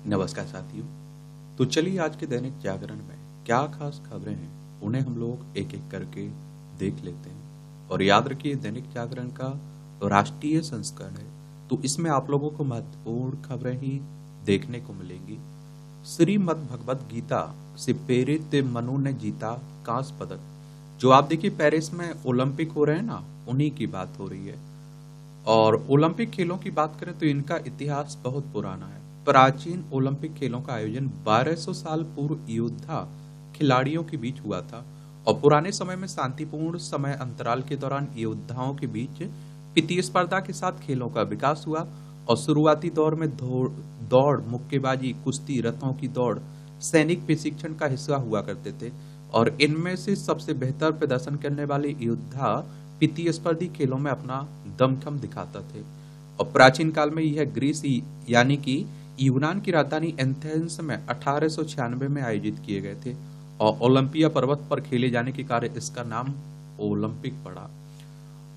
नमस्कार साथियों। तो चलिए आज के दैनिक जागरण में क्या खास खबरें हैं उन्हें हम लोग एक एक करके देख लेते हैं। और याद रखिए दैनिक जागरण का राष्ट्रीय संस्करण है, तो इसमें आप लोगों को महत्वपूर्ण खबरें ही देखने को मिलेंगी। श्रीमद् भगवत गीता से प्रेरित मनु ने जीता कांस्य पदक। जो आप देखिए पेरिस में ओलंपिक हो रहे हैं ना, उन्हीं की बात हो रही है। और ओलंपिक खेलों की बात करें तो इनका इतिहास बहुत पुराना है। प्राचीन ओलंपिक खेलों का आयोजन 1200 साल पूर्व योद्धा खिलाड़ियों के बीच हुआ था और पुराने समय में शांतिपूर्ण समय अंतराल के दौरान योद्धाओं के बीच प्रतिस्पर्धा के साथ खेलों का विकास हुआ। और शुरुआती दौर में दौड़, मुक्केबाजी, कुश्ती, रथों की दौड़ सैनिक प्रशिक्षण का हिस्सा हुआ करते थे और इनमें से सबसे बेहतर प्रदर्शन करने वाले योद्धा प्रतिस्पर्धी खेलों में अपना दमखम दिखाते थे। और प्राचीन काल में यह ग्रीस यानी कि यूनान की राजधानी एथेंस में 1896 में आयोजित किए गए थे और ओलंपिया पर्वत पर खेले जाने के कारण इसका नाम ओलंपिक पड़ा।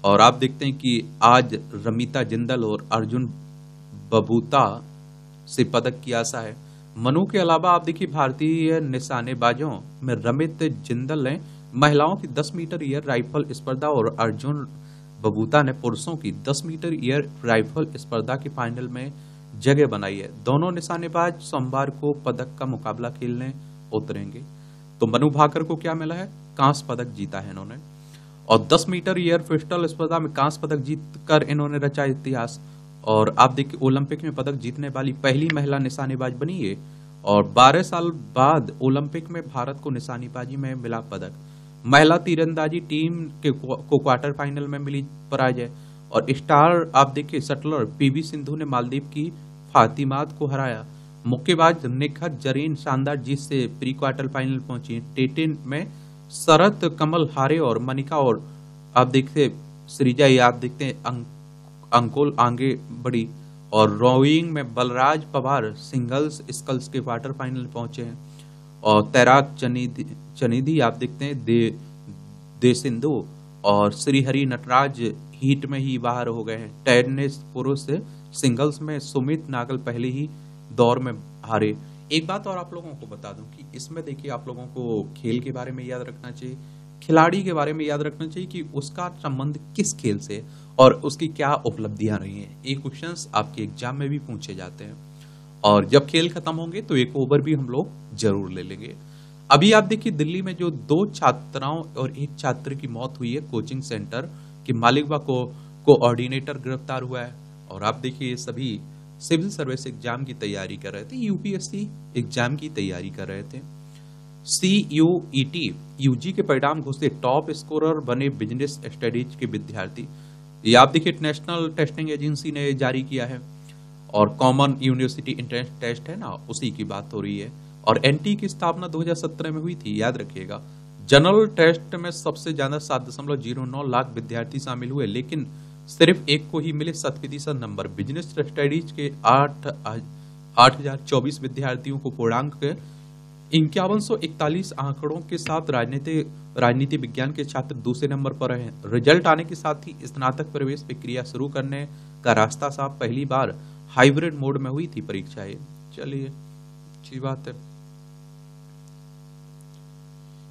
और आप देखते हैं कि आज रमिता जिंदल और अर्जुन बबूता से पदक की आशा है। मनु के अलावा आप देखिए भारतीय निशानेबाजों में रमित जिंदल ने महिलाओं की 10 मीटर एयर राइफल स्पर्धा और अर्जुन बबूता ने पुरुषों की 10 मीटर एयर राइफल स्पर्धा के फाइनल में जगह बनाई है। दोनों निशानेबाज सोमवार को पदक का मुकाबला खेलने उतरेंगे। तो मनु भाकर को क्या मिला है? कांस्य पदक जीता है इन्होंने। और 10 मीटर एयर पिस्टल स्पर्धा में कांस्य पदक जीतकर इन्होंने रचा इतिहास। और आप देखिए ओलंपिक में पदक जीतने वाली पहली महिला निशानेबाज बनी है। और 12 साल बाद ओलंपिक में भारत को निशानेबाजी में मिला पदक। महिला तीरंदाजी टीम को क्वार्टर फाइनल में मिली पराजय। और स्टार आप देखिए शटलर पीवी सिंधु ने मालदीव की फातिमात को हराया। मुक्केबाज निखत जरीन शानदार जीत से प्री क्वार्टर फाइनल पहुंची। टेटिन में शरत कमल हारे और मनिका और आप देखते सृजा आप देखते हैं अंकुल आगे बढ़ी। और रोइंग में बलराज पवार सिंगल्स स्कल्स के क्वार्टर फाइनल पहुंचे हैं। और तैराक चनिधि आप देखते हैं दे सिंधु और श्रीहरि नटराज हीट में ही बाहर हो गए हैं। टेनिस पुरुष सिंगल्स में सुमित नागल पहले ही दौर में हारे। एक बात और आप लोगों को बता दूं कि इसमें देखिए आप लोगों को खेल के बारे में याद रखना चाहिए, खिलाड़ी के बारे में याद रखना चाहिए कि उसका संबंध किस खेल से और उसकी क्या उपलब्धियां रही हैं। ये क्वेश्चंस आपके एग्जाम में भी पूछे जाते हैं। और जब खेल खत्म होंगे तो एक ओवर भी हम लोग जरूर ले लेंगे। अभी आप देखिए दिल्ली में जो 2 छात्राओं और 1 छात्र की मौत हुई है, कोचिंग सेंटर के मालिक व कोऑर्डिनेटर गिरफ्तार हुआ है। और आप देखिए ये सभी सिविल सर्विस एग्जाम की तैयारी कर रहे थे, यूपीएससी एग्जाम की तैयारी कर रहे थे। CUET यूजी के परिणाम घोषित, टॉप स्कोरर बने बिजनेस स्टडीज के विद्यार्थी। ये आप देखिए नेशनल टेस्टिंग एजेंसी ने जारी किया है। और कॉमन यूनिवर्सिटी एंट्रेंस टेस्ट है ना, उसी की बात हो रही है। और एनटी की स्थापना 2017 में हुई थी, याद रखिएगा। जनरल टेस्ट में सबसे ज्यादा 7.09 लाख विद्यार्थी शामिल हुए, लेकिन सिर्फ एक को ही मिले 7% नंबर। बिजनेस स्टडीज के 8,024 विद्यार्थियों को पूर्णांक 5141 आंकड़ों के साथ राजनीति विज्ञान के छात्र दूसरे नंबर पर रहे। रिजल्ट आने के साथ ही स्नातक प्रवेश प्रक्रिया शुरू करने का रास्ता साफ। पहली बार हाइब्रिड मोड में हुई थी परीक्षाएं। चलिए अच्छी बात है।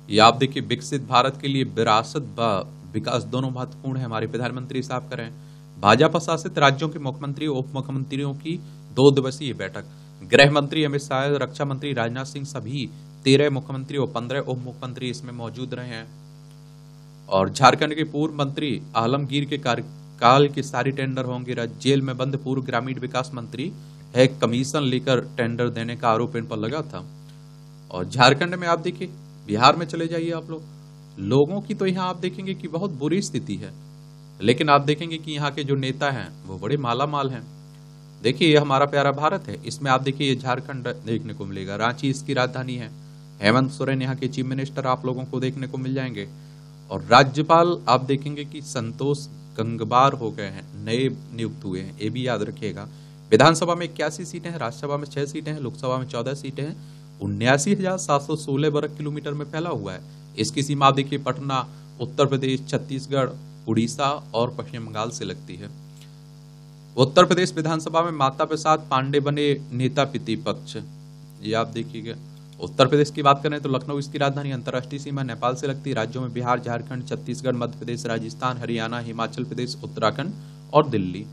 ये आप देखिए विकसित भारत के लिए विरासत व विकास दोनों महत्वपूर्ण है, हमारे प्रधानमंत्री साहब करें। भाजपा शासित राज्यों के मुख्यमंत्री और उप मुख्यमंत्रियों की 2 दिवसीय बैठक। गृह मंत्री अमित शाह, रक्षा मंत्री राजनाथ सिंह सभी 13 मुख्यमंत्री और 15 उप मुख्यमंत्री इसमें मौजूद रहे हैं। और झारखंड के पूर्व मंत्री आलमगीर के कार्यकाल के सारे टेंडर होंगे। जेल में बंद पूर्व ग्रामीण विकास मंत्री है, कमीशन लेकर टेंडर देने का आरोप इन पर लगा था। और झारखंड में आप देखिए, बिहार में चले जाइए आप लोगों की तो यहाँ आप देखेंगे कि बहुत बुरी स्थिति है, लेकिन आप देखेंगे कि यहाँ के जो नेता हैं वो बड़े माला माल हैं। देखिए ये हमारा प्यारा भारत है, इसमें आप देखिए ये झारखंड देखने को मिलेगा। रांची इसकी राजधानी है। हेमंत सोरेन यहाँ के चीफ मिनिस्टर आप लोगों को देखने को मिल जाएंगे। और राज्यपाल आप देखेंगे कि संतोष गंगवार हो गए हैं, नए नियुक्त हुए हैं, ये भी याद रखिएगा। विधानसभा में 81 सीटें हैं, राज्यसभा में 6 सीटें हैं, लोकसभा में 14 सीटें हैं। 79,716 वर्ग किलोमीटर में फैला हुआ है। इसकी सीमा देखिए पटना, उत्तर प्रदेश, छत्तीसगढ़, उड़ीसा और पश्चिम बंगाल से लगती है। उत्तर प्रदेश विधानसभा में माता प्रसाद पांडे बने नेता प्रतिपक्ष। ये आप देखिएगा। उत्तर प्रदेश की बात करें तो लखनऊ इसकी राजधानी, अंतर्राष्ट्रीय सीमा नेपाल से लगती है। राज्यों में बिहार, झारखंड, छत्तीसगढ़, मध्य प्रदेश, राजस्थान, हरियाणा, हिमाचल प्रदेश, उत्तराखंड और दिल्ली।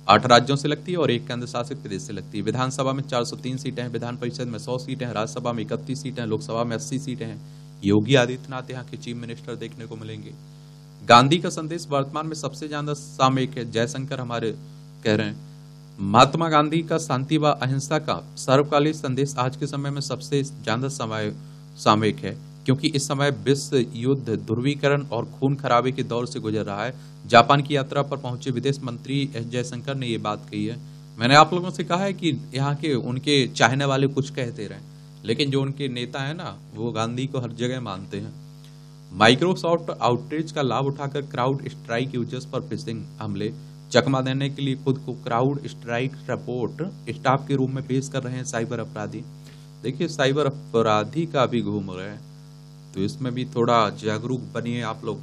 8 राज्यों से लगती है और 1 केंद्र शासित प्रदेश से लगती है। विधानसभा में 403 सीटें हैं, विधान परिषद में 100 सीटें हैं, राज्यसभा में 31 सीटें हैं, लोकसभा में 80 सीटें हैं। योगी आदित्यनाथ यहाँ के चीफ मिनिस्टर देखने को मिलेंगे। गांधी का संदेश वर्तमान में सबसे ज्यादा सामयिक है। जयशंकर हमारे कह रहे हैं महात्मा गांधी का शांति व अहिंसा का सर्वकालिक संदेश आज के समय में सबसे ज्यादा सामयिक है, क्योंकि इस समय विश्व युद्ध, ध्रुवीकरण और खून खराबे के दौर से गुजर रहा है। जापान की यात्रा पर पहुंचे विदेश मंत्री एस जयशंकर ने ये बात कही है। मैंने आप लोगों से कहा है कि यहाँ के उनके चाहने वाले कुछ कहते रहे, लेकिन जो उनके नेता है ना, वो गांधी को हर जगह मानते हैं। माइक्रोसॉफ्ट आउटरीच का लाभ उठाकर क्राउड स्ट्राइक यूजर्स पर फिशिंग हमले चकमा देने के लिए खुद को क्राउड स्ट्राइक सपोर्ट स्टाफ के रूप में पेश कर रहे हैं साइबर अपराधी। देखिए, साइबर अपराधी का भी घूम रहे हैं, तो इसमें भी थोड़ा जागरूक बनिए आप लोग।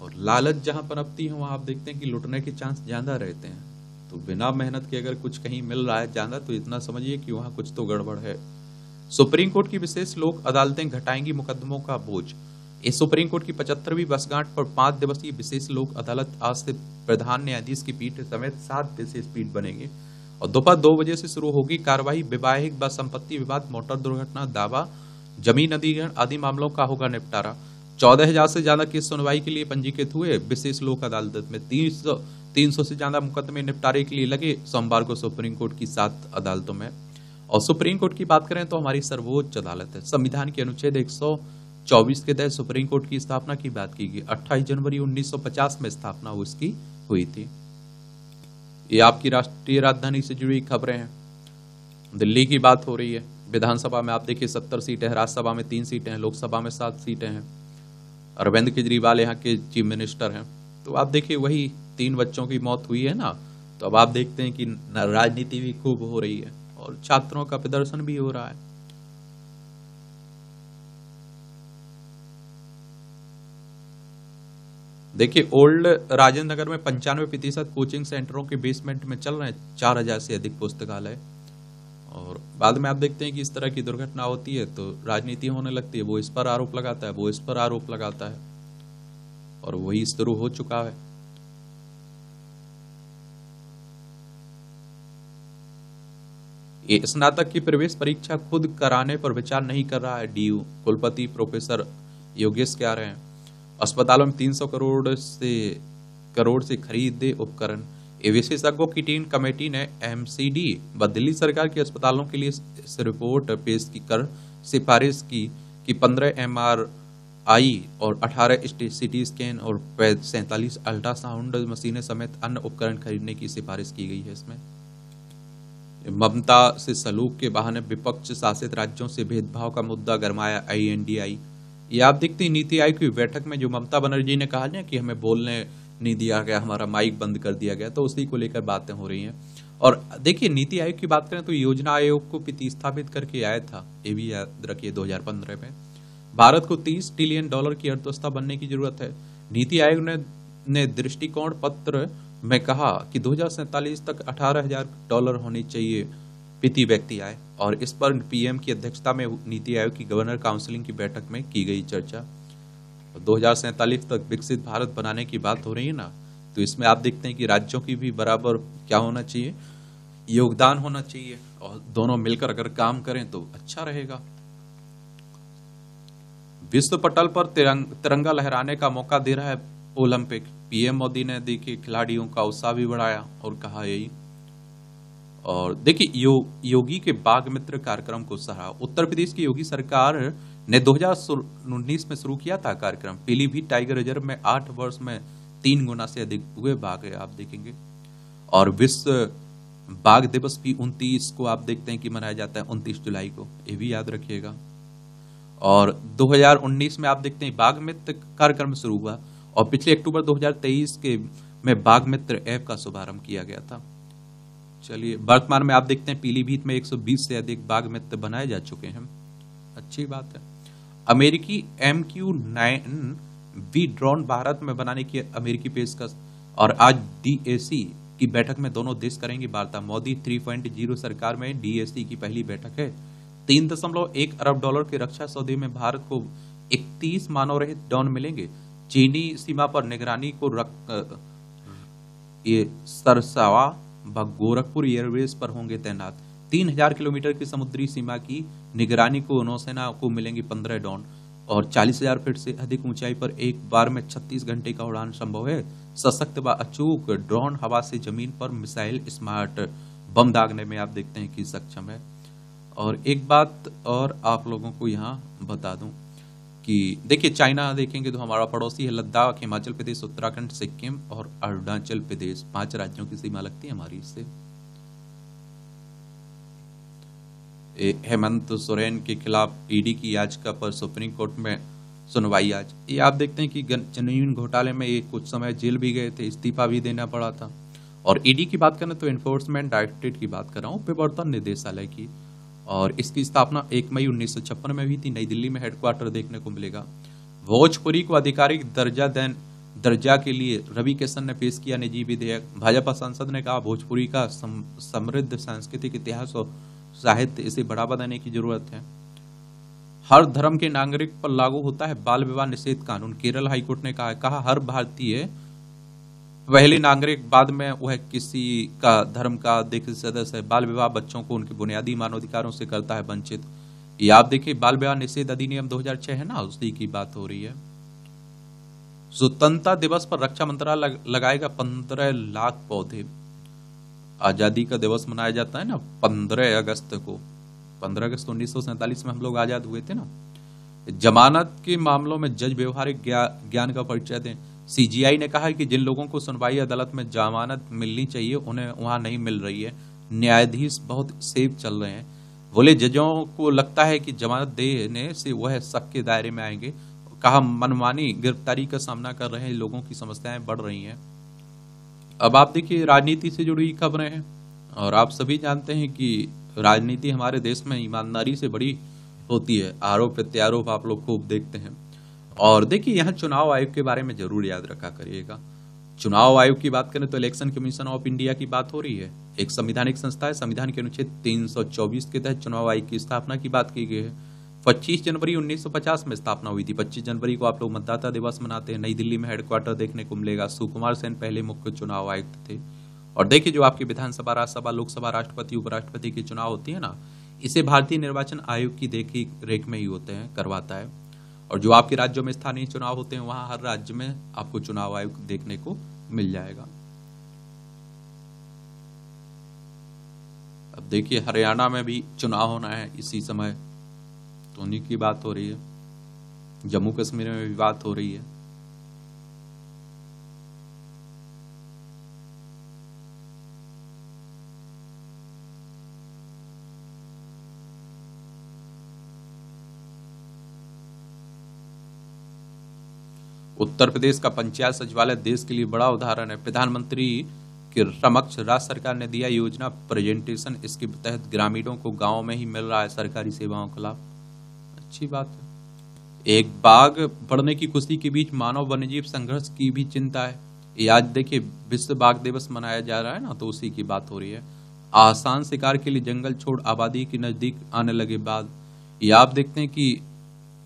और लालच जहां पनपती है वहां आप देखते हैं कि लुटने के चांस ज्यादा रहते हैं। तो बिना मेहनत के अगर कुछ कहीं मिल रहा है ज्यादा, तो इतना समझिए कि वहां कुछ तो गड़बड़ है। सुप्रीम कोर्ट की विशेष लोक अदालतें घटाएंगी मुकदमों का बोझ। इस सुप्रीम कोर्ट की 75वीं वर्षगांठ पर 5 दिवसीय विशेष लोक अदालत आज से प्रधान न्यायाधीश की पीठ समेत 7 विशेष पीठ बनेंगे और दोपहर 2 बजे से शुरू होगी कार्यवाही। वैवाहिक व संपत्ति विवाद, मोटर दुर्घटना, दावा, जमीन अधिग्रहण आदि मामलों का होगा निपटारा। 14,000 से ज्यादा केस सुनवाई के लिए पंजीकृत हुए विशेष लोक अदालत में। 300 से ज्यादा मुकदमे निपटारे के लिए लगे सोमवार को सुप्रीम कोर्ट की 7 अदालतों में। और सुप्रीम कोर्ट की बात करें तो हमारी सर्वोच्च अदालत है। संविधान के अनुच्छेद 124 के तहत सुप्रीम कोर्ट की स्थापना की बात की गई। 28 जनवरी 1950 में स्थापना उसकी हुई थी। ये आपकी राष्ट्रीय राजधानी से जुड़ी खबरें हैं। दिल्ली की बात हो रही है। विधानसभा में आप देखिए 70 सीटें हैं, राज्यसभा में 3 सीटें हैं, लोकसभा में 7 सीटें हैं। अरविंद केजरीवाल यहाँ के चीफ मिनिस्टर हैं। तो आप देखिए वही 3 बच्चों की मौत हुई है ना, तो अब आप देखते हैं कि राजनीति भी खूब हो रही है और छात्रों का प्रदर्शन भी हो रहा है। देखिए, ओल्ड राजेंद्र नगर में 95% कोचिंग सेंटरों के बेसमेंट में चल रहे हैं 4000 से अधिक पुस्तकालय। और बाद में आप देखते हैं कि इस तरह की दुर्घटना होती है तो राजनीति होने लगती है। वो इस पर आरोप लगाता है, वो इस पर आरोप लगाता है, और वही शुरू हो चुका है। ये स्नातक की प्रवेश परीक्षा खुद कराने पर विचार नहीं कर रहा है डीयू। कुलपति प्रोफेसर योगेश कह रहे हैं अस्पतालों में 300 करोड़ से खरीदे उपकरण। विशेषज्ञों की टीम कमेटी ने एमसीडी व दिल्ली सरकार के अस्पतालों के लिए इस रिपोर्ट पेश की कर सिफारिश की कि 15 MRI और 18 CT स्कैन और 47 अल्ट्रासाउंड मशीनें समेत अन्य उपकरण खरीदने की सिफारिश की गई है। इसमें ममता से सलूक के बहाने विपक्ष शासित राज्यों से भेदभाव का मुद्दा गरमाया INDI। ये आप देखते हैं नीति आयोग की बैठक में जो ममता बनर्जी ने कहा ना कि हमें बोलने नहीं दिया गया, हमारा माइक बंद कर दिया गया, तो उसी को लेकर बातें हो रही हैं। और देखिए, नीति आयोग की बात करें तो योजना आयोग को प्रतिस्थापित करके आया था, ये भी याद रखिए 2015 में। भारत को $30 ट्रिलियन की अर्थव्यवस्था बनने की जरूरत है। नीति आयोग ने दृष्टिकोण पत्र में कहा कि 2047 तक $18,000 होनी चाहिए प्रति व्यक्ति आय, और इस पर PM की अध्यक्षता में नीति आयोग की गवर्नर काउंसिल की बैठक में की गई चर्चा। 2047 तक विकसित भारत बनाने की बात हो रही है ना, तो इसमें आप देखते हैं कि राज्यों की भी बराबर क्या होना चाहिए, योगदान होना चाहिए, और दोनों मिलकर अगर काम करें तो अच्छा रहेगा। विश्व पटल पर तिरंगा लहराने का मौका दे रहा है ओलंपिक। PM मोदी ने देखिए खिलाड़ियों का उत्साह भी बढ़ाया और कहा यही। और देखिए योगी के बाघ मित्र कार्यक्रम को सराहा। उत्तर प्रदेश की योगी सरकार ने 2019 में शुरू किया था कार्यक्रम। पीलीभीत टाइगर रिजर्व में 8 वर्ष में 3 गुना से अधिक हुए बाघ है, आप देखेंगे। और विश्व बाघ दिवस भी 29 को आप देखते हैं कि मनाया जाता है, 29 जुलाई को, ये भी याद रखिएगा। और 2019 में आप देखते हैं बाघ मित्र कार्यक्रम शुरू हुआ, और पिछले अक्टूबर 2023 में बाघ मित्र ऐप का शुभारंभ किया गया था। चलिए, वर्तमान में आप देखते हैं पीलीभीत में 120 से अधिक बाघ मित्र बनाए जा चुके हैं, अच्छी बात है। अमेरिकी MQ-9V ड्रोन भारत में बनाने की अमेरिकी पेशकश, और आज DAC की बैठक में दोनों देश करेंगे वार्ता। मोदी 3.0 सरकार में डीएससी की पहली बैठक है। 3.1 अरब डॉलर के रक्षा सौदे में भारत को 31 मानव रहित ड्रोन मिलेंगे। चीनी सीमा पर निगरानी को ये सरसावा व गोरखपुर एयरबेस पर होंगे तैनात। 3000 किलोमीटर की समुद्री सीमा की निगरानी को नौसेना को मिलेंगे 15 ड्रोन और 40,000 फीट से अधिक ऊंचाई पर एक बार में 36 घंटे का उड़ान संभव है। सशक्त व अचूक ड्रोन हवा से जमीन पर मिसाइल स्मार्ट बम दागने में आप देखते हैं कि सक्षम है। और एक बात और आप लोगों को यहाँ बता दूं कि देखिए चाइना देखेंगे तो हमारा पड़ोसी है। लद्दाख, हिमाचल प्रदेश, उत्तराखंड, सिक्किम और अरुणाचल प्रदेश 5 राज्यों की सीमा लगती है हमारी इससे। हेमंत सोरेन के खिलाफ ईडी की याचिका पर सुप्रीम कोर्ट में सुनवाई आज। ये आप देखते हैं कि जमीन घोटाले में ये कुछ समय जेल भी गए थे, इस्तीफा भी देना पड़ा था। और ईडी की बात करें तो एनफोर्समेंट डायरेक्टरेट की बात कर रहा हूँ, प्रवर्तन निदेशालय की। और इसकी स्थापना 1 मई 1956 में हुई थी। नई दिल्ली में हेडक्वार्टर देखने को मिलेगा। भोजपुरी को आधिकारिक दर्जा के लिए रवि किशन ने पेश किया निजी विधेयक। भाजपा सांसद ने कहा भोजपुरी का समृद्ध सांस्कृतिक इतिहास और साहित्य, इसे बढ़ावा देने की जरूरत है। हर धर्म के नागरिक पर लागू होता है बाल विवाह निषेध कानून। केरल हाईकोर्ट ने कहा हर भारतीय पहले नागरिक, बाद में वह किसी का धर्म का अधिकृत सदस्य है। बाल विवाह बच्चों को उनके बुनियादी मानवाधिकारों से करता है वंचित। ये आप देखिए बाल विवाह निषेध अधिनियम 2006 है ना, उसी की बात हो रही है। स्वतंत्रता दिवस पर रक्षा मंत्रालय लगाएगा 15 लाख पौधे। आजादी का दिवस मनाया जाता है ना 15 अगस्त को। 15 अगस्त 1947 में हम लोग आजाद हुए थे ना। जमानत के मामलों में जज व्यवहारिक ज्ञान का परिचय दें। सीजीआई ने कहा कि जिन लोगों को सुनवाई अदालत में जमानत मिलनी चाहिए उन्हें वहां नहीं मिल रही है। न्यायाधीश बहुत सेफ चल रहे हैं। बोले जजों को लगता है कि जमानत देने से वह सबके दायरे में आएंगे। कहा मनमानी गिरफ्तारी का सामना कर रहे लोगों की समस्याएं बढ़ रही हैं। अब आप देखिए राजनीति से जुड़ी खबरें हैं और आप सभी जानते हैं कि राजनीति हमारे देश में ईमानदारी से बड़ी होती है। आरोप प्रत्यारोप आप लोग खूब देखते हैं। और देखिए यहाँ चुनाव आयोग के बारे में जरूर याद रखा करिएगा। चुनाव आयोग की बात करें तो इलेक्शन कमीशन ऑफ इंडिया की बात हो रही है। एक संवैधानिक संस्था है। संविधान के अनुच्छेद 324 के तहत चुनाव आयोग की स्थापना की बात की गई है। 25 जनवरी 1950 में स्थापना हुई थी। 25 जनवरी को आप लोग मतदाता दिवस मनाते हैं। नई दिल्ली में हेडक्वार्टर देखने को मिलेगा। सुकुमार सेन पहले मुख्य चुनाव आयुक्त थे। और देखिए जो आपकी विधानसभा, राज्यसभा, लोकसभा, राष्ट्रपति, उपराष्ट्रपति के चुनाव होती है ना, इसे भारतीय निर्वाचन आयोग की देख रेख में ही होते हैं, करवाता है। और जो आपके राज्यों में स्थानीय चुनाव होते हैं वहां हर राज्य में आपको चुनाव आयोग देखने को मिल जाएगा। अब देखिए हरियाणा में भी चुनाव होना है इसी समय, तो उन्हीं की बात हो रही है। जम्मू कश्मीर में भी बात हो रही है। उत्तर प्रदेश का पंचायत सचिवालय देश के लिए बड़ा उदाहरण है। प्रधानमंत्री के समक्ष राज्य सरकार ने दिया योजना प्रेजेंटेशन। इसके तहत ग्रामीणों को गांव में ही मिल रहा है सरकारी सेवाओं का लाभ। अच्छी बात है। एक बाघ बढ़ने की खुशी के बीच मानव वन्यजीव संघर्ष की भी चिंता है। ये आज देखिए विश्व बाघ दिवस मनाया जा रहा है ना, तो उसी की बात हो रही है। आसान शिकार के लिए जंगल छोड़ आबादी के नजदीक आने लगे बाघ। ये आप देखते हैं कि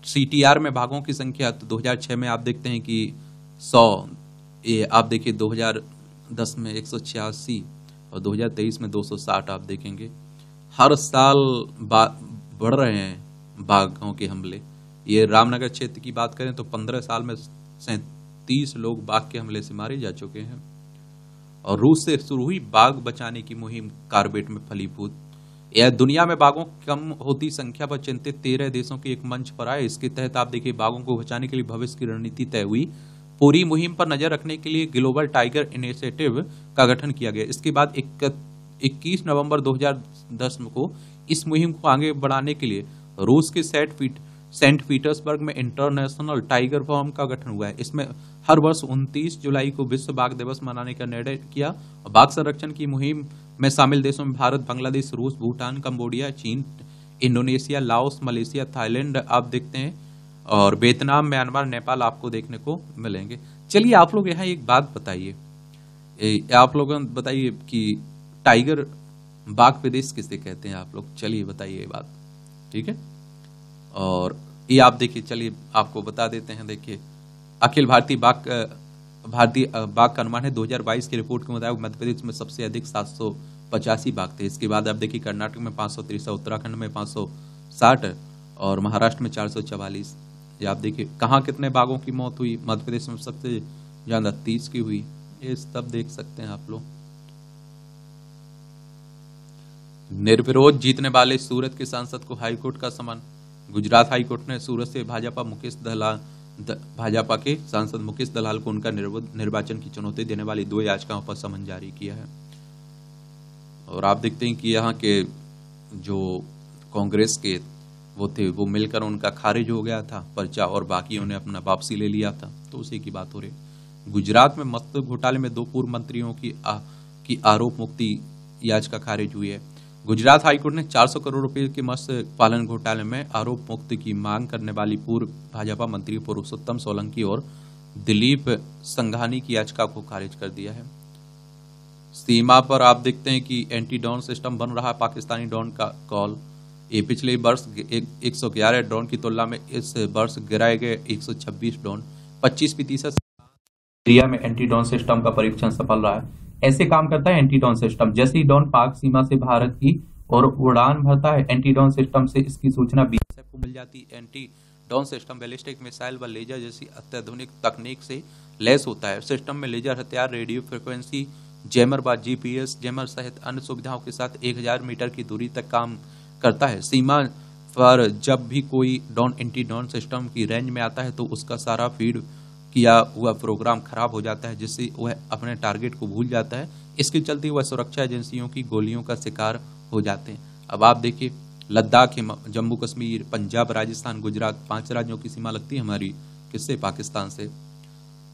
सीटीआर में बाघों की संख्या तो 2006 में आप देखते हैं कि 100, ये आप देखिए 2010 में 186 और 2023 में 260 आप देखेंगे। हर साल बढ़ रहे हैं बाघों के हमले। ये रामनगर क्षेत्र की बात करें तो 15 साल में 37 लोग बाघ के हमले से मारे जा चुके हैं। और रूस से शुरू हुई बाघ बचाने की मुहिम कार्बेट में फलीभूत। यह दुनिया में बाघों की कम होती संख्या पर चिंतित 13 देशों के एक मंच पर आए। इसके तहत आप देखिए बाघों को बचाने के लिए भविष्य की रणनीति तय हुई। पूरी मुहिम पर नजर रखने के लिए ग्लोबल टाइगर इनिशिएटिव का गठन किया गया। इसके बाद 21 नवंबर 2010 को इस मुहिम को आगे बढ़ाने के लिए रूस के सेंट पीटर्सबर्ग में इंटरनेशनल टाइगर फोरम का गठन हुआ है। इसमें हर वर्ष 29 जुलाई को विश्व बाघ दिवस मनाने का निर्णय किया। और बाघ संरक्षण की मुहिम में शामिल देशों में भारत, बांग्लादेश, रूस, भूटान, कंबोडिया, चीन, इंडोनेशिया, लाओस, मलेशिया, थाईलैंड आप देखते हैं, और वियतनाम, म्यांमार, नेपाल आपको देखने को मिलेंगे। चलिए आप लोग यहाँ एक बात बताइए आप लोग बताइए कि टाइगर बाघ प्रदेश किसे कहते हैं आप लोग, चलिए बताइए ये बात, ठीक है। और ये आप देखिए, चलिए आपको बता देते हैं। देखिए अखिल भारतीय बाघ का अनुमान है 2022 की रिपोर्ट के मुताबिक मध्य प्रदेश में सबसे अधिक 785 बाघ थे। इसके बाद आप देखिए कर्नाटक में 563, उत्तराखंड में 560 और महाराष्ट्र में 444। ये आप देखिए कहाँ कितने बाघों की मौत हुई, मध्य प्रदेश में सबसे ज्यादा 30 की हुई। ये सब देख सकते हैं आप लोग। निर्विरोध जीतने वाले सूरत के सांसद को हाईकोर्ट का समन। गुजरात हाईकोर्ट ने सूरत से भाजपा के सांसद मुकेश दलाल को उनका निर्वाचन की चुनौती देने वाली 2 याचिकाओं पर समन जारी किया है। और आप देखते हैं कि यहाँ के जो कांग्रेस के वो थे, वो मिलकर उनका खारिज हो गया था पर्चा, और बाकियों ने अपना वापसी ले लिया था, तो उसी की बात हो रही। गुजरात में मत्स्य घोटाले में 2 पूर्व मंत्रियों की आरोप मुक्ति याचिका खारिज हुई है। गुजरात हाईकोर्ट ने 400 करोड़ रुपए के मत्स्य पालन घोटाले में आरोप मुक्ति की मांग करने वाली पूर्व भाजपा मंत्री पुरुषोत्तम सोलंकी और दिलीप संघानी की याचिका को खारिज कर दिया है। सीमा पर आप देखते हैं कि एंटी ड्रोन सिस्टम बन रहा है पाकिस्तानी ड्रोन का कॉल। ये पिछले वर्ष 111 ड्रोन की तुलना में इस वर्ष गिराए गए 126 ड्रोन, 25% एरिया में एंटी ड्रोन सिस्टम का परीक्षण सफल रहा है। ऐसे काम करता है एंटी ड्रोन सिस्टम। जैसे ही ड्रोन पाक सीमा से भारत की और उड़ान भरता है, एंटी ड्रोन सिस्टम से इसकी सूचना बीएसएफ को मिल जाती है। Anti drone system ballistic missile व लेजर जैसी अत्याधुनिक तकनीक से लैस होता है। सिस्टम में लेजर हथियार, रेडियो फ्रिक्वेंसी जैमर व जीपीएस जैमर सहित अन्य सुविधाओं के साथ 1000 मीटर की दूरी तक काम करता है। सीमा पर जब भी कोई ड्रोन एंटी ड्रोन सिस्टम की रेंज में आता है तो उसका सारा फीड किया हुआ प्रोग्राम खराब हो जाता है, जिससे वह अपने टारगेट को भूल जाता है। इसके चलते वह सुरक्षा एजेंसियों की गोलियों का शिकार हो जाते हैं। अब आप देखिए लद्दाख, जम्मू कश्मीर, पंजाब, राजस्थान, गुजरात, 5 राज्यों की सीमा लगती है हमारी किससे? पाकिस्तान से।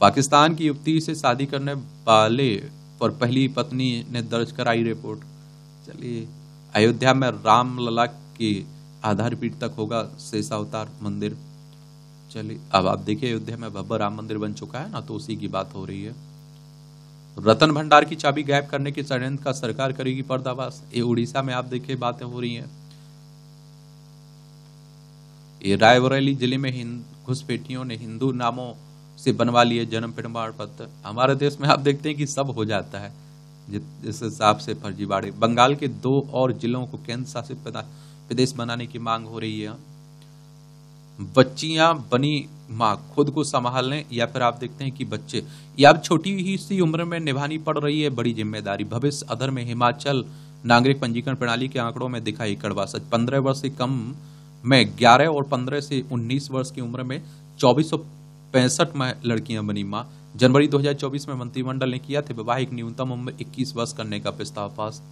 पाकिस्तान की युवती से शादी करने वाले पर पहली पत्नी ने दर्ज कराई रिपोर्ट। चलिए अयोध्या में रामलला की आधारपीठ तक होगा शेषावतार मंदिर। चलिए अब आप देखिए अयोध्या में भव्य राम मंदिर बन चुका है ना, तो उसी की बात हो रही है। रतन भंडार की चाबी गायब करने के षड्यंत्र का सरकार करेगी पर्दाफाश। ये उड़ीसा में आप देखिए बातें हो रही हैं। ये रायबरेली जिले में घुसपैठियों ने हिंदू नामों से बनवा लिए जन्म प्रमाण पत्र। हमारे देश में आप देखते हैं कि सब हो जाता है जिस हिसाब से फर्जीवाड़े। बंगाल के 2 और जिलों को केंद्र शासित प्रदेश बनाने की मांग हो रही है। बच्चियां बनी मां खुद को संभालने, या फिर आप देखते हैं कि बच्चे या छोटी ही सी उम्र में निभानी पड़ रही है बड़ी जिम्मेदारी। भविष्य अधर में हिमाचल नागरिक पंजीकरण प्रणाली के आंकड़ों में दिखाई कड़वा सच। 15 वर्ष से कम में 11 और 15 से 19 वर्ष की उम्र में 2465 लड़कियां बनी मां। जनवरी 2024 में मंत्रिमंडल ने किया था वैवाहिक न्यूनतम उम्र 21 वर्ष करने का प्रस्ताव पास।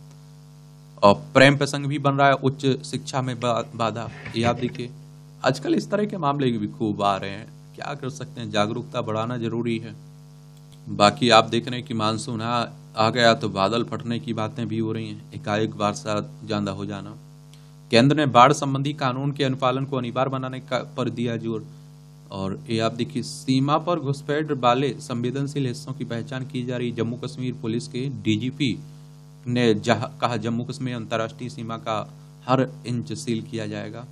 और प्रेम प्रसंग भी बन रहा है उच्च शिक्षा में बाधा। ये आप देखिए आजकल इस तरह के मामले भी खूब आ रहे हैं। क्या कर सकते हैं, जागरूकता बढ़ाना जरूरी है। बाकी आप देख रहे हैं कि मानसून आ गया तो बादल फटने की बातें भी हो रही हैं। एकाएक वर्षा ज्यादा हो जाना। केंद्र ने बाढ़ संबंधी कानून के अनुपालन को अनिवार्य बनाने पर दिया जोर। और ये आप देखिए सीमा पर घुसपैठ वाले संवेदनशील हिस्सों की पहचान की जा रही। जम्मू कश्मीर पुलिस के डीजीपी ने कहा जम्मू कश्मीर अंतर्राष्ट्रीय सीमा का हर इंच सील किया जाएगा,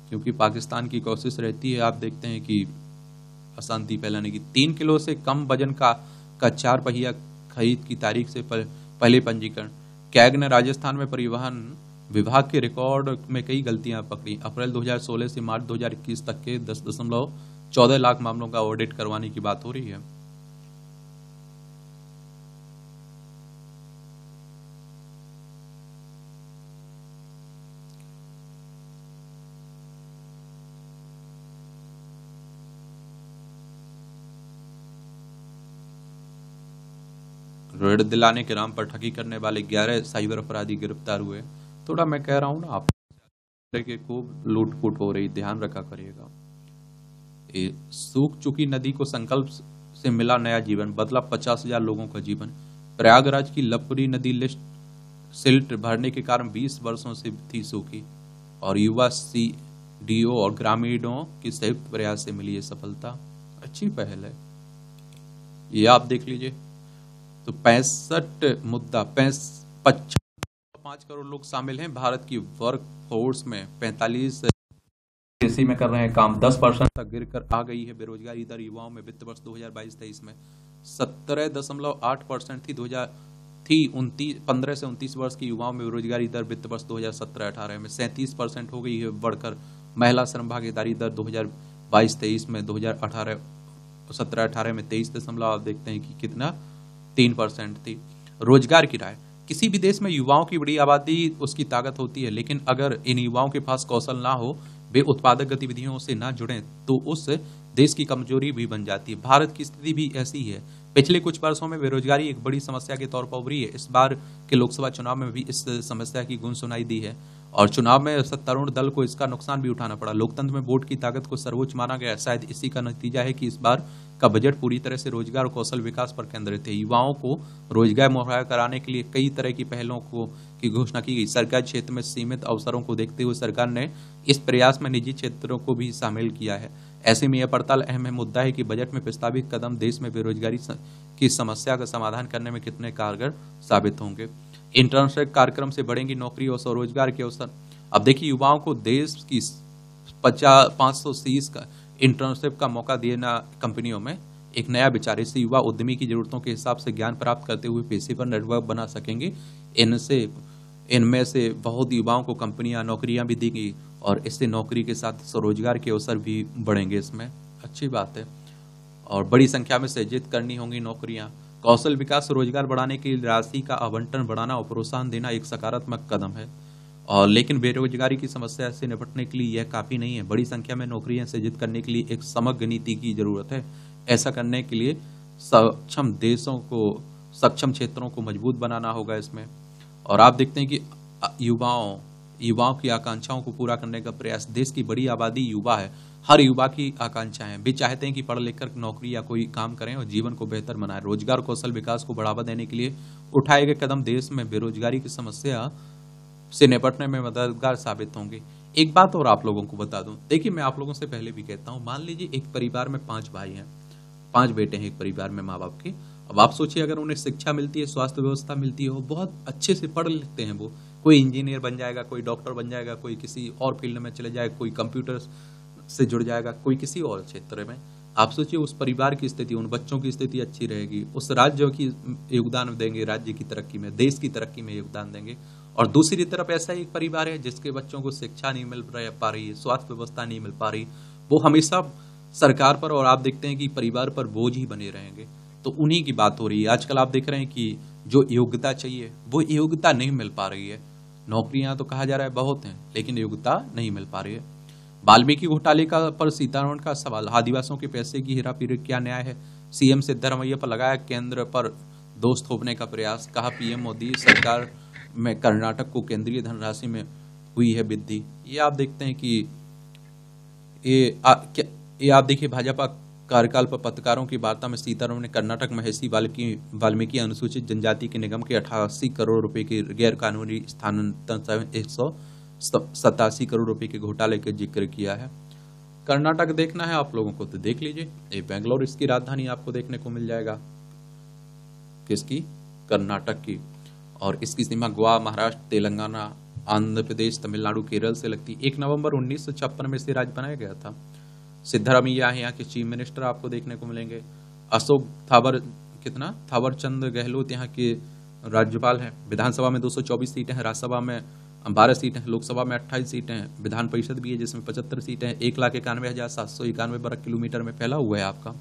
क्योंकि पाकिस्तान की कोशिश रहती है आप देखते हैं कि अशांति फैलाने की। 3 किलो से कम वजन का 4 पहिया खरीद की तारीख से पहले पंजीकरण। कैग ने राजस्थान में परिवहन विभाग के रिकॉर्ड में कई गलतियां पकड़ी। अप्रैल 2016 से मार्च 2021 तक के 10.14 लाख मामलों का ऑडिट करवाने की बात हो रही है। ऋण दिलाने के नाम पर ठगी करने वाले 11 साइबर अपराधी गिरफ्तार हुए। थोड़ा मैं कह रहा हूं ना आप के खूब लूट-फूट हो रही, ध्यान रखा करिएगा। सूख चुकी नदी को संकल्प से मिला नया जीवन, बदला 50,000 लोगों का जीवन। प्रयागराज की लपरी नदी सिल्ट भरने के कारण 20 वर्षों से थी सूखी, और युवा CDO और ग्रामीणों के संयुक्त प्रयास से मिली ये सफलता। अच्छी पहल है, ये आप देख लीजिए। तो 5.5 करोड़ लोग शामिल हैं भारत की वर्क फोर्स में। 45 कृषि में कर रहे हैं काम। 10% तक गिर कर आ गई है बेरोजगारी दर युवाओं में। वित्त वर्ष 2022-23 में 17.8% थी। 15 से 29 वर्ष के युवाओं में बेरोजगारी दर वित्त वर्ष 2017-18 में 37% हो गई है बढ़कर। महिला श्रम भागीदारी दर 2022-23 में 17-18 में 23 आप देखते हैं कि कितना 3% थी। रोजगार की राय, किसी भी देश में युवाओं की बड़ी आबादी उसकी ताकत होती है, लेकिन अगर इन युवाओं के पास कौशल ना हो, वे उत्पादक गतिविधियों से ना जुड़ें, तो उस देश की कमजोरी भी बन जाती है। भारत की स्थिति भी ऐसी है। पिछले कुछ वर्षों में बेरोजगारी एक बड़ी समस्या के तौर पर उभरी है। इस बार के लोकसभा चुनाव में भी इस समस्या की गूंज सुनाई दी है और चुनाव में सत्तारूढ़ दल को इसका नुकसान भी उठाना पड़ा। लोकतंत्र में वोट की ताकत को सर्वोच्च माना गया। शायद इसी का नतीजा है कि इस बार का बजट पूरी तरह से रोजगार और कौशल विकास पर केंद्रित है। युवाओं को रोजगार मुहैया कराने के लिए कई तरह की पहलों की घोषणा की गई। सरकारी क्षेत्र में सीमित अवसरों को देखते हुए सरकार ने इस प्रयास में निजी क्षेत्रों को भी शामिल किया है। ऐसे में यह पड़ताल अहम मुद्दा है कि बजट में प्रस्तावित कदम देश में बेरोजगारी की समस्या का समाधान करने में कितने कारगर साबित होंगे। इंटर्नशिप कार्यक्रम से बढ़ेंगी नौकरी और स्वरोजगार के अवसर। अब देखिए, युवाओं को देश की 530 का इंटर्नशिप का मौका देना कंपनियों में एक नया विचार। इससे युवा उद्यमी की जरूरतों के हिसाब से ज्ञान प्राप्त करते हुए पेशेवर नेटवर्क बना सकेंगे। इनमें से बहुत युवाओं को कंपनियां नौकरियां भी देंगी और इससे नौकरी के साथ स्वरोजगार के अवसर भी बढ़ेंगे। इसमें अच्छी बात है और बड़ी संख्या में सृजित करनी होंगी नौकरियां। कौशल विकास रोजगार बढ़ाने के लिए राशि का आवंटन बढ़ाना और प्रोत्साहन देना एक सकारात्मक कदम है, और लेकिन बेरोजगारी की समस्या से निपटने के लिए यह काफी नहीं है। बड़ी संख्या में नौकरियां सृजित करने के लिए एक समग्र नीति की जरूरत है। ऐसा करने के लिए सक्षम देशों को, सक्षम क्षेत्रों को मजबूत बनाना होगा इसमें। और आप देखते हैं कि युवाओं की आकांक्षाओं को पूरा करने का प्रयास। देश की बड़ी आबादी युवा है। हर युवा की आकांक्षाएं, वे चाहते हैं कि पढ़ लिख कर नौकरी या कोई काम करें और जीवन को बेहतर बनाएं। रोजगार कौशल विकास को बढ़ावा देने के लिए उठाए गए कदम देश में बेरोजगारी की समस्या से निपटने में मददगार साबित होंगे। एक बात और आप लोगों को बता दूं, देखिए मैं आप लोगों से पहले भी कहता हूं, मान लीजिए एक परिवार में 5 भाई हैं, 5 बेटे हैं एक परिवार में माँ बाप के। अब आप सोचिए, अगर उन्हें शिक्षा मिलती है, स्वास्थ्य व्यवस्था मिलती है, वो बहुत अच्छे से पढ़ लिखते हैं, वो कोई इंजीनियर बन जाएगा, कोई डॉक्टर बन जाएगा, कोई किसी और फील्ड में चले जाएगा, कोई कंप्यूटर से जुड़ जाएगा, कोई किसी और क्षेत्र में। आप सोचिए उस परिवार की स्थिति, उन बच्चों की स्थिति अच्छी रहेगी, उस राज्य की योगदान देंगे, राज्य की तरक्की में, देश की तरक्की में योगदान देंगे। और दूसरी तरफ ऐसा एक परिवार है जिसके बच्चों को शिक्षा नहीं मिल पा रही है, स्वास्थ्य व्यवस्था नहीं मिल पा रही, वो हमेशा सरकार पर और आप देखते हैं कि परिवार पर बोझ ही बने रहेंगे। तो उन्हीं की बात हो रही है। आजकल आप देख रहे हैं कि जो योग्यता चाहिए वो योग्यता नहीं मिल पा रही है। नौकरियां तो कहा जा रहा है बहुत हैं, लेकिन योग्यता नहीं मिल पा रही है। वाल्मीकि घोटाले का पर सीतारमण का सवाल, आदिवासियों के पैसे की हेराफेरी क्या न्याय है? सीएम सिद्धरामैया पर लगाया केंद्र पर दोष थोपने का प्रयास। कहा पीएम मोदी सरकार में कर्नाटक को केंद्रीय धनराशि में हुई है वृद्धि। ये आप देखते हैं कि ये आप देखिए, भाजपा कार्यकाल पर पत्रकारों की वार्ता में सीतारमण ने कर्नाटक महेशी वाल्मीकि अनुसूचित जनजाति के निगम के 88 करोड़ रुपए के गैर कानूनी स्थानांतरण 187 करोड़ रुपए के घोटाले का जिक्र किया है। कर्नाटक देखना है आप लोगों को तो देख लीजिए, ये बेंगलोर इसकी राजधानी आपको देखने को मिल जाएगा, किसकी? कर्नाटक की। और इसकी सीमा गोवा, महाराष्ट्र, तेलंगाना, आंध्र प्रदेश, तमिलनाडु, केरल से लगती। 1 नवंबर 1956 में से राज्य बनाया गया था। सिद्धरामैया यहाँ के चीफ मिनिस्टर आपको देखने को मिलेंगे। अशोक थावरचंद गहलोत यहाँ के राज्यपाल हैं। विधानसभा में 224 सीटें हैं, राज्यसभा में 12 सीटें हैं, लोकसभा में 28 सीटें हैं, विधान परिषद भी है जिसमें 75 सीटें हैं। 1,91,791 वर्ग किलोमीटर में फैला हुआ है आपका।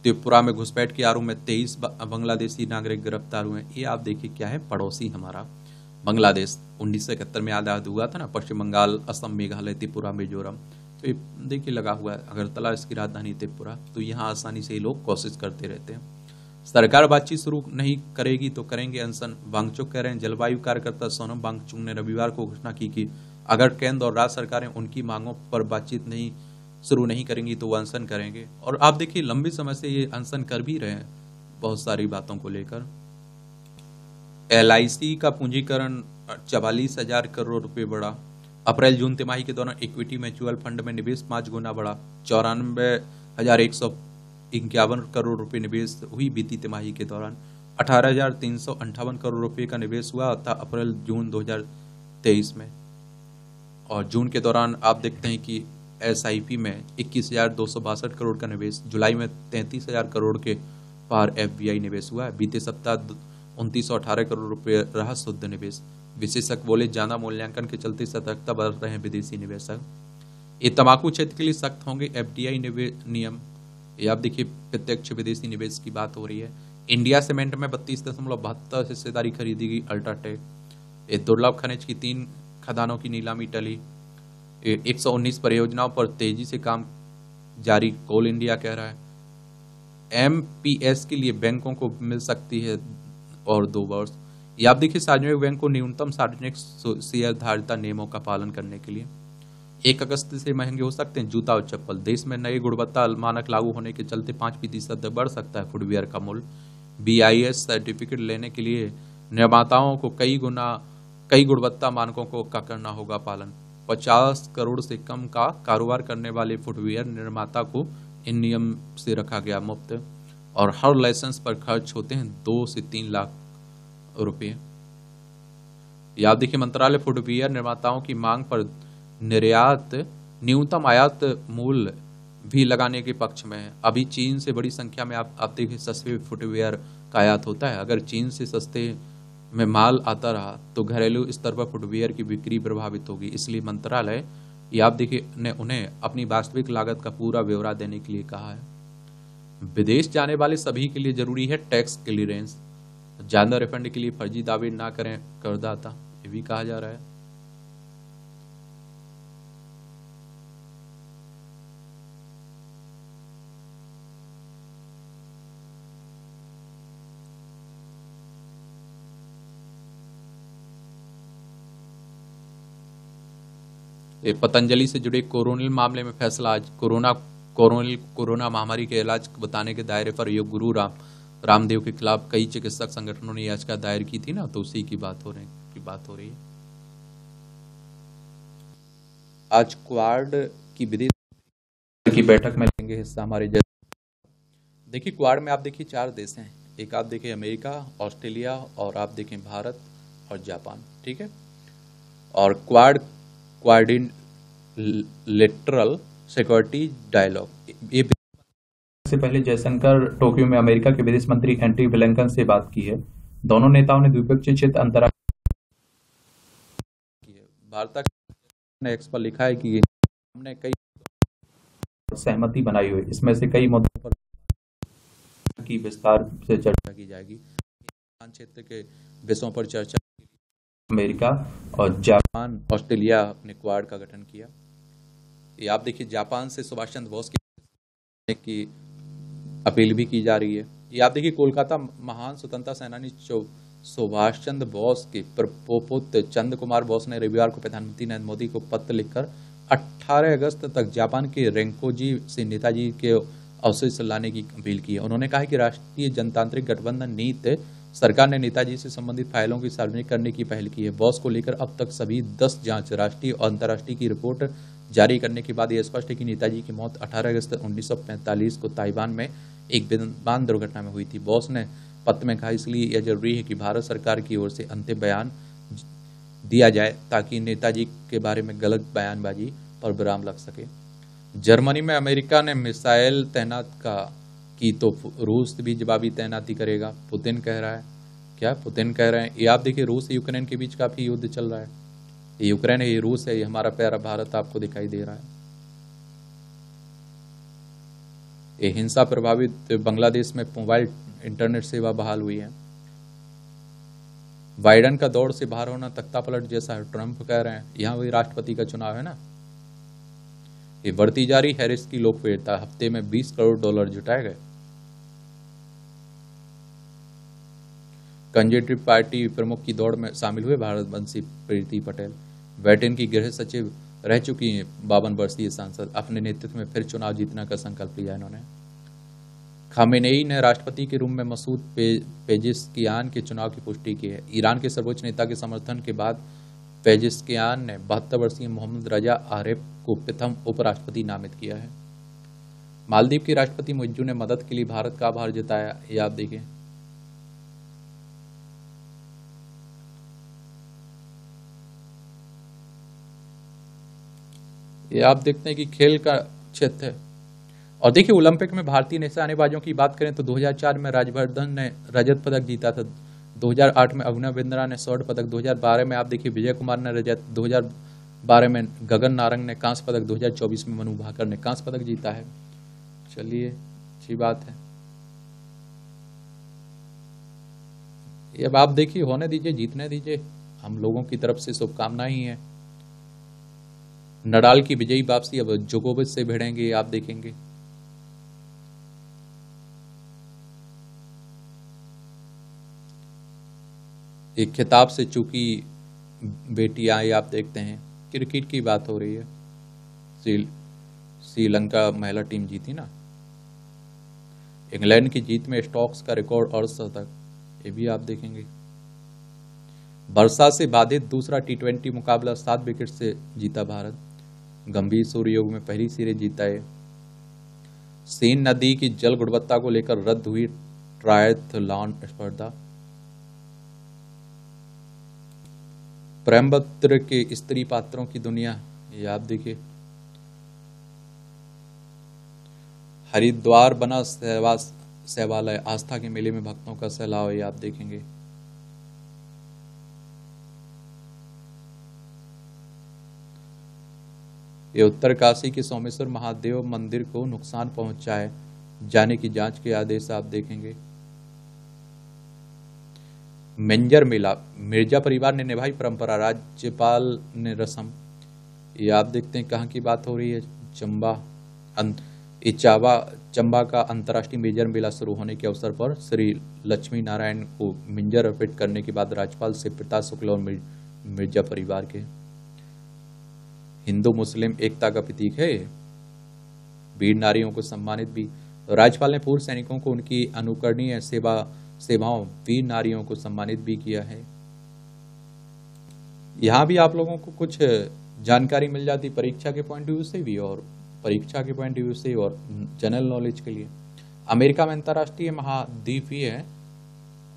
त्रिपुरा में घुसपैठ के आरोप में 23 बांग्लादेशी नागरिक गिरफ्तार हुए। ये आप देखिए क्या है, पड़ोसी हमारा बांग्लादेश। 1971 में आजाद हुआ था ना, पश्चिम बंगाल, असम, मेघालय, त्रिपुरा, मिजोरम। तो ये देखिए लगा हुआ है, अगरतला इसकी राजधानी त्रिपुरा। तो यहाँ आसानी से ये लोग कोशिश करते रहते हैं। सरकार बातचीत शुरू नहीं करेगी तो करेंगे अनशन, वांगचुक कह रहे हैं। जलवायु कार्यकर्ता सोनम वांगचुक ने रविवार को घोषणा की कि अगर केंद्र और राज्य सरकारें उनकी मांगों पर बातचीत शुरू नहीं करेंगी तो वो अनशन करेंगे। और आप देखिए लंबे समय से ये अनशन कर भी रहे हैं बहुत सारी बातों को लेकर। LIC का पूंजीकरण 44,000 करोड़ रुपए बढ़ा। अप्रैल जून तिमाही के दौरान इक्विटी म्यूचुअल फंड में निवेश 5 गुना बढ़ा। 94,100 करोड़ रुपए निवेश हुई बीती तिमाही के दौरान। 18,358 करोड़ रुपए का निवेश हुआ था अप्रैल जून 2023 में। और जून के दौरान आप देखते हैं कि SIP में 21,262 करोड़ का निवेश, जुलाई में 33,000 करोड़ के पार FBI निवेश हुआ है। बीते सप्ताह 2,918 करोड़ रुपए रहा शुद्ध निवेश। विशेषज्ञ बोले ज्यादा मूल्यांकन के चलते सतर्कता बरत रहे हैं विदेशी निवेशक। ये तंबाकू क्षेत्र के लिए सख्त होंगे FDI नियम। ये आप देखिए प्रत्यक्ष विदेशी निवेश की बात हो रही है। इंडिया सीमेंट में 32.72 हिस्सेदारी खरीदी गई अल्ट्राटेक। ये दुर्लभ खनिज की 3 खदानों की नीलामी टली। 119 परियोजनाओं पर तेजी से काम जारी, कोल इंडिया कह रहा है। MPS के लिए बैंकों को मिल सकती है और 2 वर्ष। ये आप देखिए सार्वजनिक बैंक को न्यूनतम सार्वजनिक शेयर धारिता नियमों का पालन करने के लिए 1 अगस्त से महंगे हो सकते हैं जूता और चप्पल। देश में नए गुणवत्ता मानक लागू होने के चलते 5% बढ़ सकता है फुटवियर का मूल्य। BIS सर्टिफिकेट लेने के लिए निर्माताओं को कई गुणवत्ता मानकों का करना होगा पालन। 50 करोड़ से कम का कारोबार करने वाले फुटवियर निर्माता को इन नियम से रखा गया मुक्त। और हर लाइसेंस पर खर्च होते हैं 2 से 3 लाख रुपए। याद देखिए मंत्रालय फुटवियर निर्माताओं की मांग पर निर्यात न्यूनतम आयात मूल्य भी लगाने के पक्ष में है। अभी चीन से बड़ी संख्या में आप देखिए सस्ते फुटवियर का आयात होता है। अगर चीन से सस्ते में माल आता रहा तो घरेलू स्तर पर फुटवियर की बिक्री प्रभावित होगी। इसलिए मंत्रालय आप देखिए ने उन्हें अपनी वास्तविक लागत का पूरा ब्यौरा देने के लिए कहा है। विदेश जाने वाले सभी के लिए जरूरी है टैक्स क्लियरेंस। ज्यादा रिफंड के लिए फर्जी दावे ना करें करदाता, ये भी कहा जा रहा है। पतंजलि से जुड़े कोरोनिल मामले में फैसला आज। कोरोना महामारी के इलाज बताने के दायरे पर योग गुरु रामदेव के खिलाफ कई चिकित्सक संगठनों ने याचिका दायर की थी ना, तो उसी की बात हो रही है। आज क्वाड की विदेश की बैठक में लेंगे हिस्सा हमारे देखिए क्वाड में आप देखिए 4 देश हैं। एक आप देखिए अमेरिका, ऑस्ट्रेलिया और आप देखें भारत और जापान, ठीक है। और क्वाड्रिलेटरल सिक्योरिटी डायलॉग, ये से पहले जयशंकर टोक्यो में अमेरिका के विदेश मंत्री एंटनी ब्लिंकन से बात की है। दोनों नेताओं ने द्विपक्षीय क्षेत्र भारत ने एक्स पर लिखा है कि हमने कई सहमति बनाई हुई, इसमें से कई मुद्दों पर की विस्तार से चर्चा की जाएगी। क्षेत्र के विषयों पर चर्चा अमेरिका और जापान, ऑस्ट्रेलिया ने क्वाड का गठन किया। ये आप देखिए जापान से सुभाष चंद्र बोस की अपील भी की जा रही है। ये आप देखिए कोलकाता महान स्वतंत्रता सेनानी सुभाष चंद्र बोस के पुत्र चंद्र कुमार बोस ने रविवार को प्रधानमंत्री नरेंद्र मोदी को पत्र लिखकर 18 अगस्त तक जापान के रेंकोजी से नेताजी के अवशेष लाने की अपील की है। उन्होंने कहा कि राष्ट्रीय जनतांत्रिक गठबंधन नीति सरकार ने नेताजी से संबंधित फाइलों की सार्वजनिक करने की पहल की है। बॉस को लेकर अब तक सभी 10 जांच राष्ट्रीय और अंतर्राष्ट्रीय की रिपोर्ट जारी करने के बाद यह स्पष्ट है कि नेताजी की मौत 18 अगस्त 1945 को ताइवान में एक विमान दुर्घटना में हुई थी। बॉस ने पत्र में कहा इसलिए यह जरूरी है कि भारत सरकार की ओर से अंतिम बयान दिया जाए ताकि नेताजी के बारे में गलत बयानबाजी पर विराम लग सके। जर्मनी में अमेरिका ने मिसाइल तैनात की तो रूस भी जवाबी तैनाती करेगा, पुतिन कह रहा है। क्या पुतिन कह रहे हैं? ये आप देखिए रूस यूक्रेन के बीच काफी युद्ध चल रहा है। ये यूक्रेन है, ये रूस है, ये हमारा प्यारा भारत आपको दिखाई दे रहा है। ये हिंसा प्रभावित बांग्लादेश में मोबाइल इंटरनेट सेवा बहाल हुई है। बाइडेन का दौड़ से बाहर होना तख्ता पलट जैसा है, ट्रंप कह रहे हैं। यहां वही राष्ट्रपति का चुनाव है ना। ये बढ़ती जा रही हैरिस की लोकप्रियता, हफ्ते में $20 करोड़ जुटाए गए। कंजर्वेटिव पार्टी प्रमुख की दौड़ में शामिल हुए भारतवंशी प्रीति पटेल। ब्रिटेन की गृह सचिव रह चुकी 52 वर्षीय सांसद, अपने नेतृत्व में फिर चुनाव जीतने का संकल्प लिया इन्होंने। खामेनेई ने राष्ट्रपति के रूप में मसूद पेजेस्कियान के चुनाव की पुष्टि की है। ईरान के सर्वोच्च नेता के समर्थन के बाद पेजेस्कियान ने 72 वर्षीय मोहम्मद रजा आरिफ को प्रथम उपराष्ट्रपति नामित किया है। मालदीव के राष्ट्रपति मुइज्जू ने मदद के लिए भारत का आभार जताया, ये आप देखिए। ये आप देखते हैं कि खेल का क्षेत्र है। और देखिए ओलंपिक में भारतीय निशानेबाजों की बात करें तो 2004 में राजवर्धन ने रजत पदक जीता था, 2008 में अभिनव बिंद्रा ने स्वर्ण पदक, 2012 में आप देखिए विजय कुमार ने रजत, 2012 में गगन नारंग ने कांस्य पदक, 2024 में मनु भाकर ने कांस्य पदक जीता है। चलिए अच्छी बात है। ये अब आप देखिए, होने दीजिए, जीतने दीजिए, हम लोगों की तरफ से शुभकामनाएं ही है। नडाल की विजयी वापसी अब जोकोविच से भिड़ेंगे, आप देखेंगे। एक खिताब से चूकी बेटियां, ये आप देखते हैं। क्रिकेट की बात हो रही है, श्रीलंका महिला टीम जीती ना। इंग्लैंड की जीत में स्टोक्स का रिकॉर्ड अर्धशतक, ये भी आप देखेंगे। वर्षा से बाधित दूसरा T20 मुकाबला 7 विकेट से जीता भारत। गंभीर सूर्ययोग में पहली सीरीज जीता है। सेन नदी की जल गुणवत्ता को लेकर रद्द हुई ट्रायथलॉन स्पर्धा। प्रेमपत्र के स्त्री पात्रों की दुनिया, ये आप देखिए। हरिद्वार बना शैवालय, आस्था के मेले में भक्तों का सैलाव, ये आप देखेंगे। ये उत्तरकाशी के सोमेश्वर महादेव मंदिर को नुकसान पहुंचा है, जाने की जांच के आदेश आप देखेंगे। मिंजर मेला, मिर्जा परिवार ने निभाई परंपरा, राज्यपाल ने रस्म, ये आप देखते हैं। कहाँ की बात हो रही है? चंबा का अंतर्राष्ट्रीय मिंजर मेला शुरू होने के अवसर पर श्री लक्ष्मी नारायण को मिंजर अर्पित करने के बाद राज्यपाल से पिता शुक्ल और मिर्जा परिवार के। हिंदू मुस्लिम एकता का प्रतीक है। वीर नारियों को सम्मानित भी, राज्यपाल ने पूर्व सैनिकों को उनकी अनुकरणीय सेवाओं वीर नारियों को सम्मानित भी किया है। यहाँ भी आप लोगों को कुछ जानकारी मिल जाती परीक्षा के पॉइंट ऑफ व्यू से भी और परीक्षा के पॉइंट ऑफ व्यू से और जनरल नॉलेज के लिए। अमेरिका में अंतर्राष्ट्रीय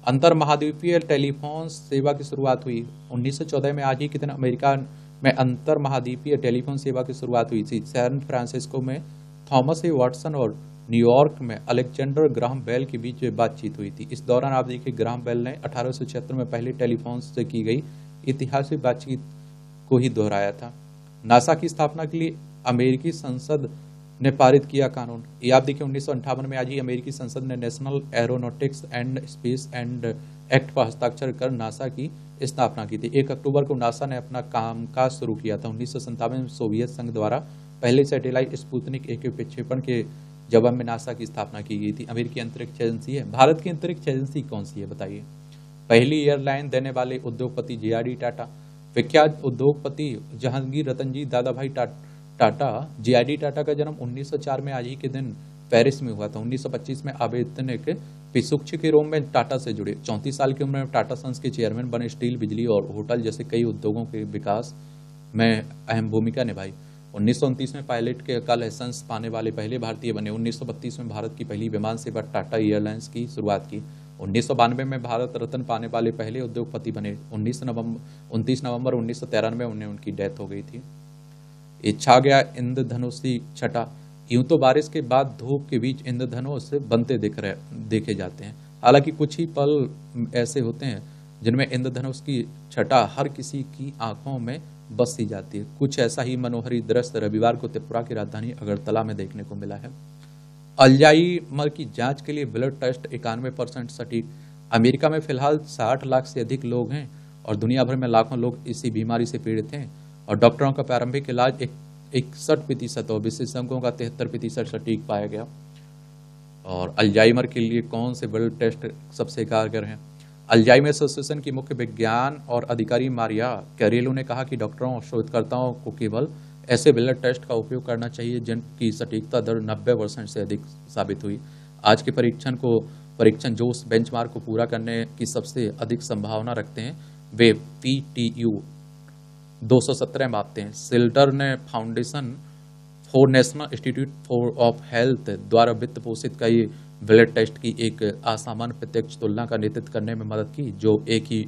अंतर महाद्वीपीय टेलीफोन सेवा की शुरुआत हुई 1914 में। आज ही के दिन अमेरिका में अंतर महाद्वीपीय टेलीफोन सेवा की शुरुआत हुई थी। सैन फ्रांसिस्को में थॉमस ए वाटसन और न्यूयॉर्क में अलेक्जेंडर ग्राहम बेल के बीच बातचीत हुई थी। इस दौरान आप देखिए ग्राहम बेल ने 1876 में पहले टेलीफोन से की गई ऐतिहासिक बातचीत को ही दोहराया था। नासा की स्थापना के लिए अमेरिकी संसद ने पारित किया कानून, ये आप देखिए 1958 में आज ही अमेरिकी संसद ने national aeronautics and space and act पर हस्ताक्षर कर नासा की स्थापना की थी। 1 अक्टूबर को नासा ने अपना कामकाज शुरू किया था। 1997 में सोवियत संघ द्वारा पहले सैटेलाइट स्पुतनिक 1 के विक्षेपण के जवाब में नासा की स्थापना की गई थी। अमेरिकी अंतरिक्ष एजेंसी है। भारत की अंतरिक्ष एजेंसी कौन सी है बताइए? पहली एयरलाइन देने वाले उद्योगपति JRD टाटा। विख्यात उद्योगपति जहांगीर रतनजी दादाभाई टाटा। JRD टाटा का जन्म 1904 में आज ही के दिन पेरिस में हुआ था। 1925 में आवेदनिक पिसुक्ष के रोम में टाटा से जुड़े। 34 साल की उम्र में टाटा सन्स के चेयरमैन बने। स्टील, बिजली और होटल जैसे कई उद्योगों के विकास में अहम भूमिका निभाई। 1929 में पायलट के अकाल लाइसेंस पाने वाले पहले भारतीय बने। 1932 में भारत की पहली विमान सेवा टाटा एयरलाइंस की शुरुआत की। 1992 में भारत रत्न पाने वाले पहले उद्योगपति बने। 29 नवंबर 1993 में उनकी डेथ हो गई थी। छा गया इंद्रधनुषी छटा। यूं तो बारिश के बाद धूप के बीच इंद्रधनुष बनते देखे जाते हैं। हालांकि कुछ ही पल ऐसे होते हैं जिनमें इंद्रधनुष की छटा हर किसी की आंखों में बस सी जाती है। कुछ ऐसा ही मनोहरी दृश्य रविवार को त्रिपुरा की राजधानी अगरतला में देखने को मिला है। अल्जाइमर की जांच के लिए ब्लड टेस्ट 91% सटीक। अमेरिका में फिलहाल 60 लाख से अधिक लोग हैं और दुनिया भर में लाखों लोग इसी बीमारी से पीड़ित हैं और डॉक्टरों का प्रारंभिक इलाज 61% और विशेषज्ञों का 73% सटीक पाया गया। और अल्जाइमर के लिए कौन से ब्लड टेस्ट सबसे कारगर हैं? अल्जाइमर एसोसिएशन की मुख्य विज्ञान और अधिकारी मारिया कैरेलो ने कहा कि डॉक्टरों और शोधकर्ताओं को केवल ऐसे ब्लड टेस्ट का उपयोग करना चाहिए जिनकी सटीकता दर 90% से अधिक साबित हुई। आज के परीक्षण जो उस बेंचमार्क को पूरा करने की सबसे अधिक संभावना रखते हैं वे PTU 217 मापते हैं। सिल्डर ने for national institute for of health द्वारा वित्त पोषित कई ब्लड टेस्ट की एक असामान्य प्रत्यक्ष तुलना का नेतृत्व करने में मदद की, जो एक ही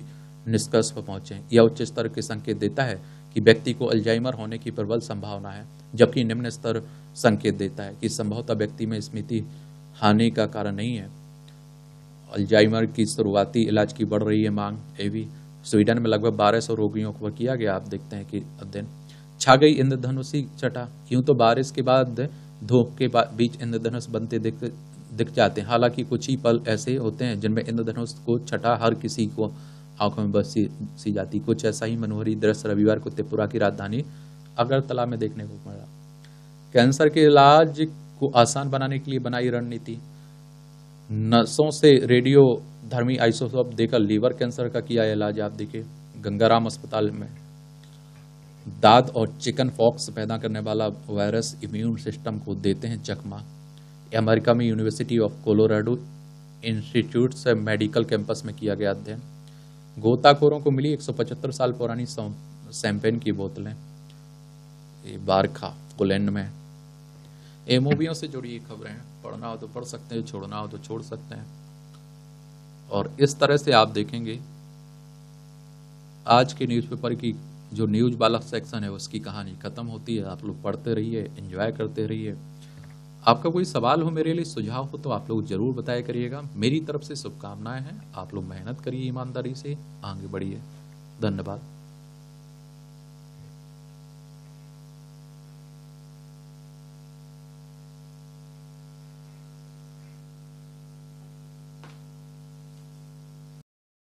निष्कर्ष पर पहुंचे। यह उच्च स्तर के संकेत देता है कि व्यक्ति को अल्जाइमर होने की प्रबल संभावना है, जबकि निम्न स्तर संकेत देता है कि संभवतः व्यक्ति में स्मृति हानि का कारण नहीं है। अल्जाइमर की शुरुआती इलाज की बढ़ रही है मांग। भी स्वीडन में लगभग 1200 रोगियों पर किया गया। आप देखते हैं कि अध्ययन छा गई इंद्रधनुषी छटा। यूं तो बारिश के बाद धूप के बीच इंद्रधनुष बनते दिख जाते हैं। हालांकि कुछ ही पल ऐसे होते हैं जिनमें इंद्रधनुष को छटा हर किसी को आंखों में बस सी जाती। कुछ ऐसा ही मनोहरी दृश्य रविवार को त्रिपुरा की राजधानी अगरतला में देखने को मिला। कैंसर के इलाज को आसान बनाने के लिए बनाई रणनीति। नसों से रेडियो धर्मी आइसोटोप देकर लीवर कैंसर का किया इलाज। आप देखिए गंगाराम अस्पताल में दाद और चिकन पॉक्स पैदा करने वाला वायरस इम्यून सिस्टम को देते हैं चकमा। अमेरिका में यूनिवर्सिटी ऑफ कोलोराडो इंस्टीट्यूट से मेडिकल कैंपस में किया गया अध्ययन। गोताखोरों को मिली 175 साल पुरानी शैंपेन की बोतलें बारखा पोलैंड में। ये मूवियों से जुड़ी खबरें हैं, पढ़ना हो तो पढ़ सकते हैं, छोड़ना हो तो छोड़ सकते हैं। और इस तरह से आप देखेंगे आज के न्यूज़पेपर की जो न्यूज वाला सेक्शन है उसकी कहानी खत्म होती है। आप लोग पढ़ते रहिए, एंजॉय करते रहिए। आपका कोई सवाल हो, मेरे लिए सुझाव हो तो आप लोग जरूर बताया करिएगा। मेरी तरफ से शुभकामनाएं हैं। आप लोग मेहनत करिए, ईमानदारी से आगे बढ़िए। धन्यवाद।